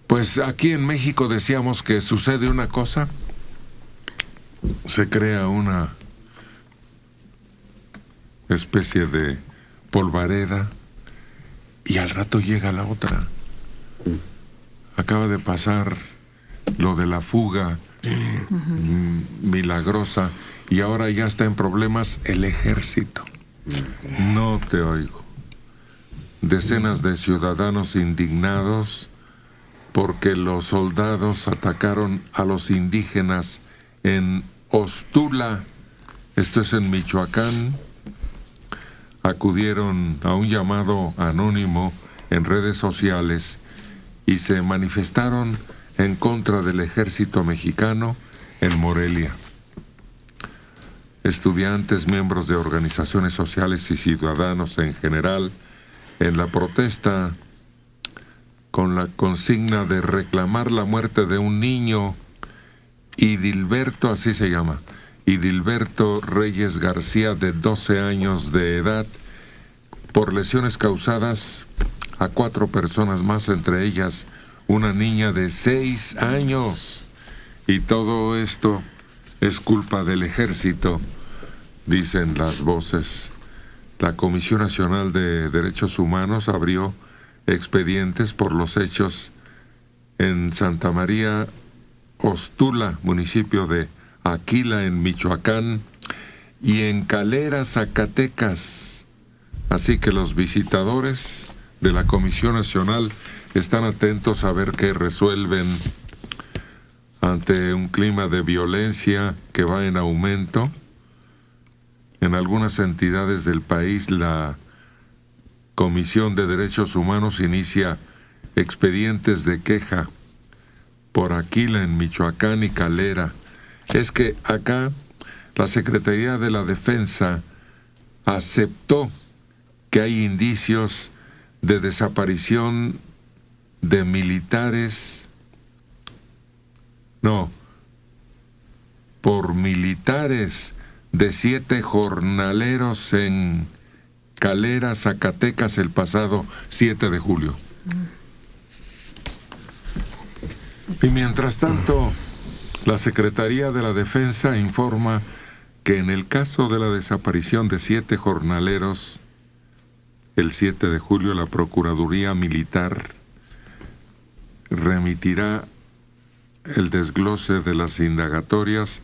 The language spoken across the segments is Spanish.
Pues aquí en México decíamos que sucede una cosa, se crea una especie de polvareda y al rato llega la otra. Acaba de pasar lo de la fuga milagrosa y ahora ya está en problemas el ejército. No te oigo. Decenas de ciudadanos indignados porque los soldados atacaron a los indígenas en Ostula, esto es en Michoacán. Acudieron a un llamado anónimo en redes sociales y se manifestaron en contra del ejército mexicano en Morelia. Estudiantes, miembros de organizaciones sociales y ciudadanos en general, en la protesta con la consigna de reclamar la muerte de un niño, Idilberto, así se llama, Idilberto Reyes García, de 12 años de edad, por lesiones causadas a 4 personas más, entre ellas una niña de 6 años. Y todo esto es culpa del ejército, dicen las voces. La Comisión Nacional de Derechos Humanos abrió expedientes por los hechos en Santa María Ostula, municipio de Aquila, en Michoacán, y en Calera, Zacatecas. Así que los visitadores de la Comisión Nacional están atentos a ver qué resuelven ante un clima de violencia que va en aumento. En algunas entidades del país, la Comisión de Derechos Humanos inicia expedientes de queja por Aquila, en Michoacán, y Calera. Es que acá la Secretaría de la Defensa aceptó que hay indicios de desaparición de militares, por militares, de 7 jornaleros en Calera, Zacatecas, el pasado 7 de julio. Y mientras tanto, la Secretaría de la Defensa informa que en el caso de la desaparición de 7 jornaleros, el 7 de julio la Procuraduría Militar remitirá el desglose de las indagatorias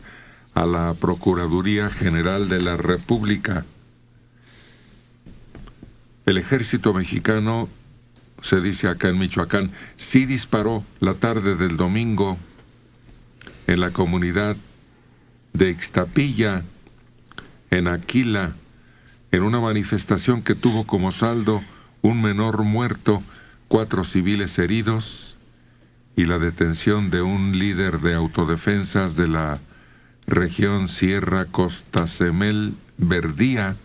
a la Procuraduría General de la República. El ejército mexicano, se dice acá en Michoacán, sí disparó la tarde del domingo en la comunidad de Ixtapilla, en Aquila, en una manifestación que tuvo como saldo un menor muerto, 4 civiles heridos y la detención de un líder de autodefensas de la región Sierra Costasemel Verdía,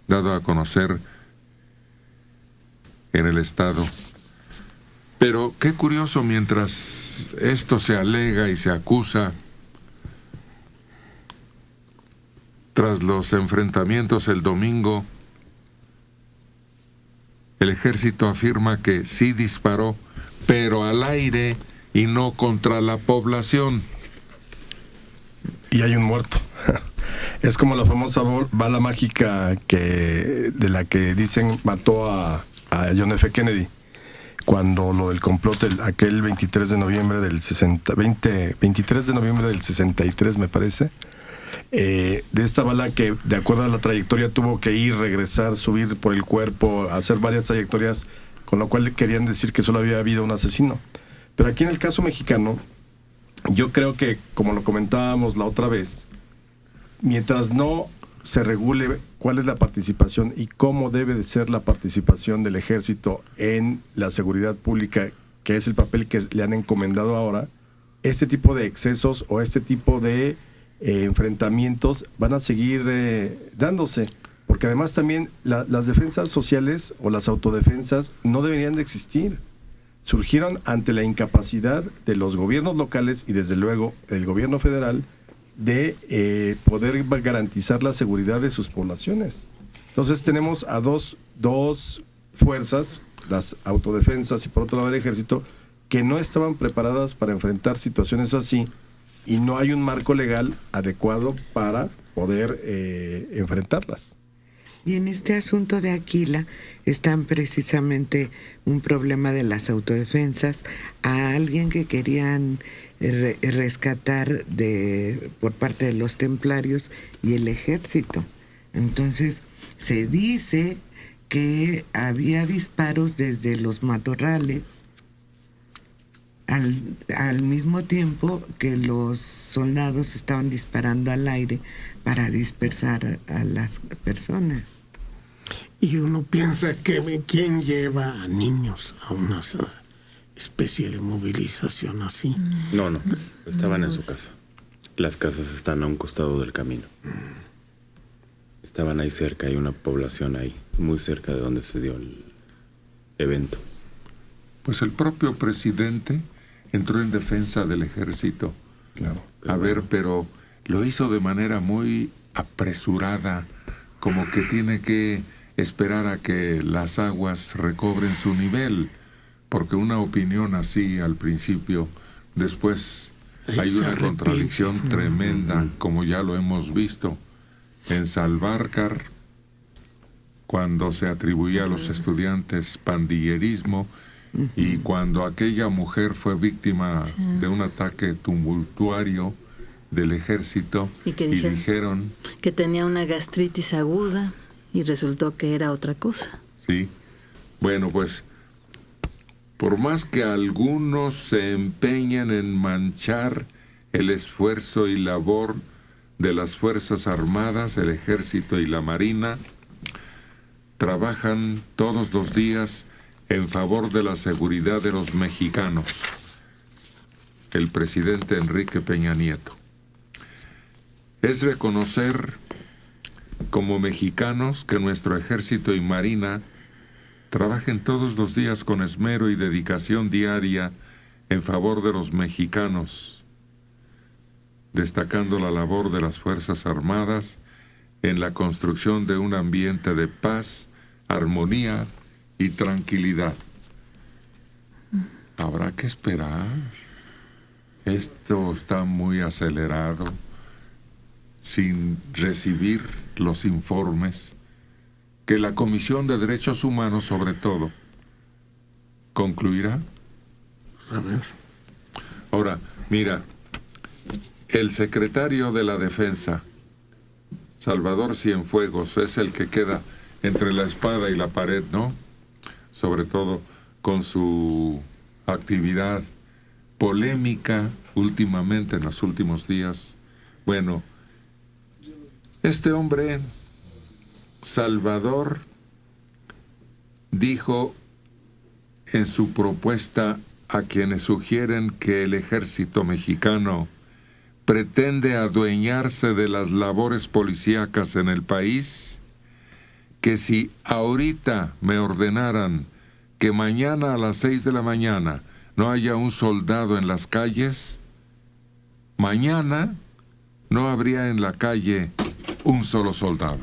dado a conocer en el estado. Pero qué curioso, mientras esto se alega y se acusa, tras los enfrentamientos el domingo, el ejército afirma que sí disparó, pero al aire y no contra la población. Y hay un muerto. Es como la famosa bala mágica de la que dicen mató a John F. Kennedy, cuando lo del complot, aquel 23 de noviembre del 63, me parece, de esta bala que, de acuerdo a la trayectoria, tuvo que ir, regresar, subir por el cuerpo, hacer varias trayectorias, con lo cual querían decir que solo había habido un asesino. Pero aquí en el caso mexicano, yo creo que, como lo comentábamos la otra vez, mientras no se regule cuál es la participación y cómo debe de ser la participación del ejército en la seguridad pública, que es el papel que le han encomendado ahora, este tipo de excesos o este tipo de enfrentamientos van a seguir dándose, porque además también las defensas sociales o las autodefensas no deberían de existir. Surgieron ante la incapacidad de los gobiernos locales y desde luego el gobierno federal de poder garantizar la seguridad de sus poblaciones. Entonces tenemos a dos fuerzas, las autodefensas y por otro lado el ejército, que no estaban preparadas para enfrentar situaciones así y no hay un marco legal adecuado para poder enfrentarlas. Y en este asunto de Aquila están precisamente un problema de las autodefensas a alguien que querían rescatar por parte de los templarios y el ejército. Entonces se dice que había disparos desde los matorrales al mismo tiempo que los soldados estaban disparando al aire para dispersar a las personas. Y uno piensa que ¿quién lleva a niños a una especie de movilización así? No, estaban en su casa. Las casas están a un costado del camino. Estaban ahí cerca, hay una población ahí, muy cerca de donde se dio el evento. Pues el propio presidente entró en defensa del ejército. Claro. Pero lo hizo de manera muy apresurada, como que tiene que esperar a que las aguas recobren su nivel, porque una opinión así al principio, después hay una contradicción tremenda, como ya lo hemos visto en Salvarcar, cuando se atribuía a los estudiantes pandillerismo, y cuando aquella mujer fue víctima de un ataque tumultuario del ejército y dijeron que tenía una gastritis aguda y resultó que era otra cosa. Sí. Bueno, pues por más que algunos se empeñen en manchar el esfuerzo y labor de las Fuerzas Armadas, el Ejército y la Marina, trabajan todos los días en favor de la seguridad de los mexicanos. El presidente Enrique Peña Nieto. Es reconocer como mexicanos que nuestro ejército y marina trabajen todos los días con esmero y dedicación diaria en favor de los mexicanos, destacando la labor de las Fuerzas Armadas en la construcción de un ambiente de paz, armonía y tranquilidad. Habrá que esperar. Esto está muy acelerado, sin recibir los informes que la Comisión de Derechos Humanos, sobre todo, concluirá. A ver. Ahora, mira, el secretario de la Defensa, Salvador Cienfuegos, es el que queda entre la espada y la pared, ¿no? Sobre todo con su actividad polémica últimamente, en los últimos días. Bueno, este hombre, Salvador, dijo en su propuesta a quienes sugieren que el ejército mexicano pretende adueñarse de las labores policíacas en el país, que si ahorita me ordenaran que mañana a las 6 de la mañana no haya un soldado en las calles, mañana no habría en la calle un solo soldado.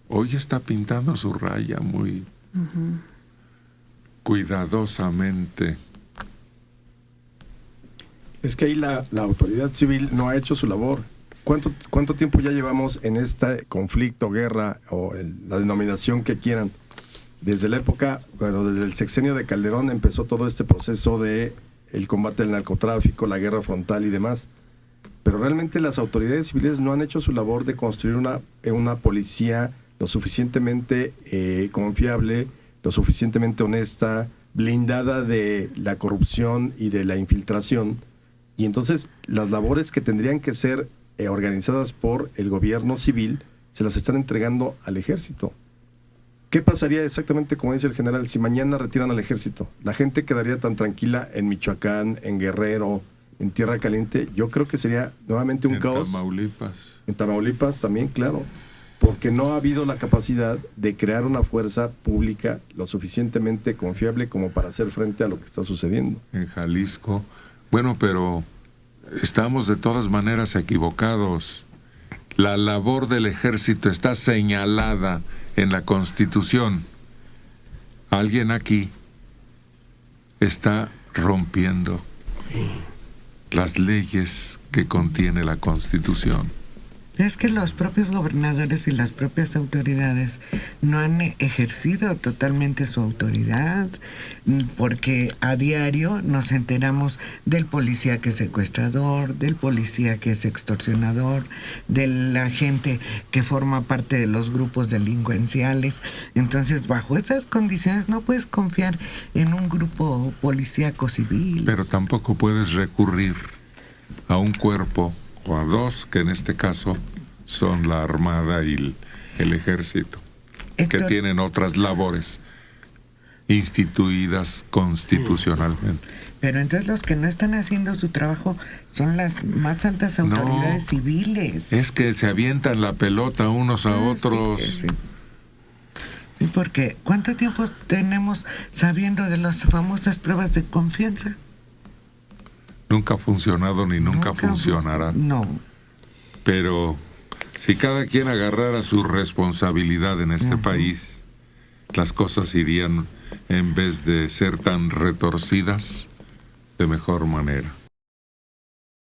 Hoy está pintando su raya muy cuidadosamente. Es que ahí la autoridad civil no ha hecho su labor. ¿Cuánto tiempo ya llevamos en este conflicto, guerra o la denominación que quieran? Desde la época, desde el sexenio de Calderón empezó todo este proceso de el combate al narcotráfico, la guerra frontal y demás. Pero realmente las autoridades civiles no han hecho su labor de construir una policía lo suficientemente confiable, lo suficientemente honesta, blindada de la corrupción y de la infiltración. Y entonces las labores que tendrían que ser organizadas por el gobierno civil se las están entregando al ejército. ¿Qué pasaría exactamente, como dice el general, si mañana retiran al ejército? ¿La gente quedaría tan tranquila en Michoacán, en Guerrero, en Tierra Caliente? Yo creo que sería nuevamente un caos. En Tamaulipas. En Tamaulipas también, claro. Porque no ha habido la capacidad de crear una fuerza pública lo suficientemente confiable como para hacer frente a lo que está sucediendo. En Jalisco. Bueno, pero estamos de todas maneras equivocados. La labor del ejército está señalada en la Constitución. Alguien aquí está rompiendo las leyes que contiene la Constitución. Es que los propios gobernadores y las propias autoridades no han ejercido totalmente su autoridad, porque a diario nos enteramos del policía que es secuestrador, del policía que es extorsionador, de la gente que forma parte de los grupos delincuenciales. Entonces, bajo esas condiciones no puedes confiar en un grupo policíaco civil. Pero tampoco puedes recurrir a un cuerpo o a dos, que en este caso son la Armada y el Ejército, Héctor, que tienen otras labores instituidas constitucionalmente. pero entonces los que no están haciendo su trabajo son las más altas autoridades civiles. Es que se avientan la pelota unos a otros. Sí. Sí, porque ¿cuánto tiempo tenemos sabiendo de las famosas pruebas de confianza? Nunca ha funcionado ni nunca funcionará. No. Pero si cada quien agarrara su responsabilidad en este país, las cosas irían, en vez de ser tan retorcidas, de mejor manera.